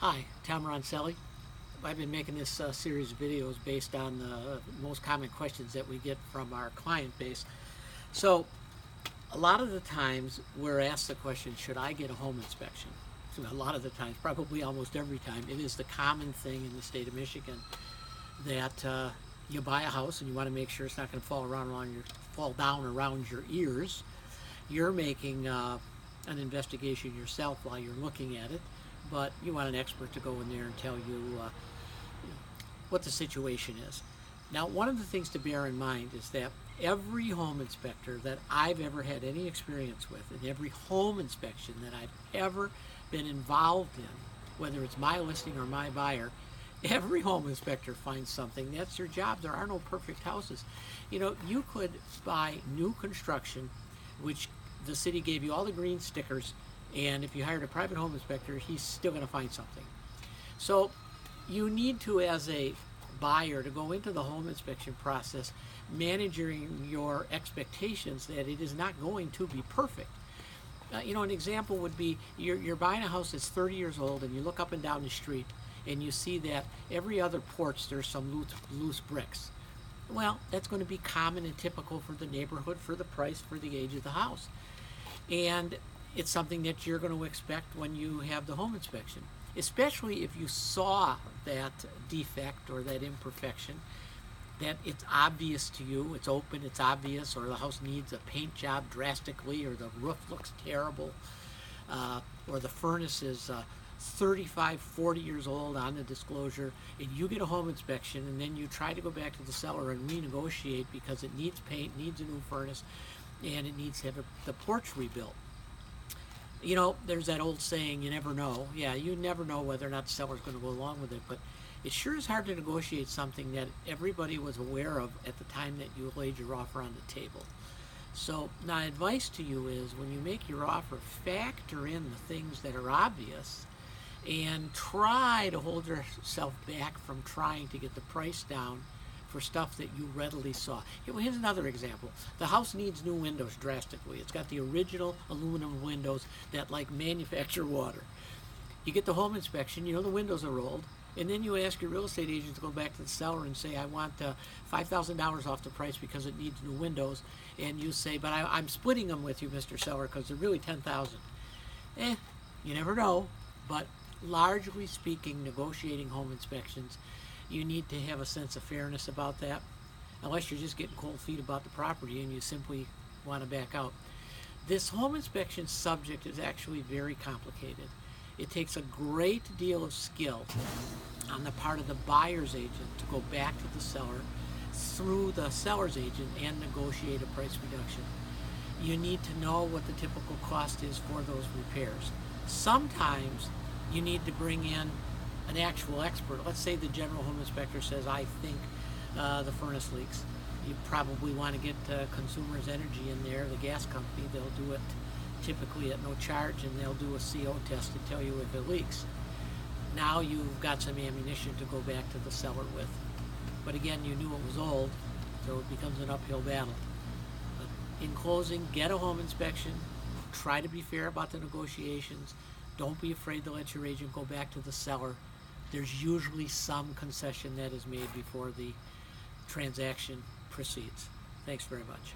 Hi, Tom Roncelli. I've been making this series of videos based on the most common questions that we get from our client base. So, a lot of the times we're asked the question, should I get a home inspection? So a lot of the times, probably almost every time, it is the common thing in the state of Michigan that you buy a house and you want to make sure it's not going to fall down around your ears. You're making an investigation yourself while you're looking at it, but you want an expert to go in there and tell you what the situation is. Now, one of the things to bear in mind is that every home inspector that I've ever had any experience with, and every home inspection that I've ever been involved in, whether it's my listing or my buyer, every home inspector finds something. That's their job. There are no perfect houses. You could buy new construction, which the city gave you all the green stickers, and if you hired a private home inspector, he's still going to find something. So you need to, as a buyer, to go into the home inspection process managing your expectations that it is not going to be perfect. An example would be you're buying a house that's 30 years old, and you look up and down the street and you see that every other porch there's some loose bricks. Well, that's going to be common and typical for the neighborhood, for the price, for the age of the house. And it's something that you're going to expect when you have the home inspection, especially if you saw that defect or that imperfection, that it's obvious to you, it's open, it's obvious, or the house needs a paint job drastically, or the roof looks terrible, or the furnace is 35, 40 years old on the disclosure, and you get a home inspection, and then you try to go back to the seller and renegotiate because it needs paint, needs a new furnace, and it needs to have the porch rebuilt. There's that old saying, you never know. Yeah, you never know whether or not the seller's going to go along with it, but it sure is hard to negotiate something that everybody was aware of at the time that you laid your offer on the table. So my advice to you is, when you make your offer, factor in the things that are obvious and try to hold yourself back from trying to get the price down for stuff that you readily saw. Here's another example. The house needs new windows drastically. It's got the original aluminum windows that manufacture water. You get the home inspection, the windows are rolled, and then you ask your real estate agent to go back to the seller and say, I want $5,000 off the price because it needs new windows. And you say, but I'm splitting them with you, Mr. Seller, because they're really $10,000. You never know, but largely speaking, negotiating home inspections, you need to have a sense of fairness about that, unless you're just getting cold feet about the property and you simply want to back out. This home inspection subject is actually very complicated. It takes a great deal of skill on the part of the buyer's agent to go back to the seller through the seller's agent and negotiate a price reduction. You need to know what the typical cost is for those repairs. Sometimes you need to bring in an actual expert. Let's say the general home inspector says, I think the furnace leaks. You probably want to get Consumers Energy in there, the gas company. They'll do it typically at no charge, and they'll do a CO test to tell you if it leaks. Now you've got some ammunition to go back to the seller with. But again, you knew it was old, so it becomes an uphill battle. But in closing, get a home inspection. Try to be fair about the negotiations. Don't be afraid to let your agent go back to the seller. There's usually some concession that is made before the transaction proceeds. Thanks very much.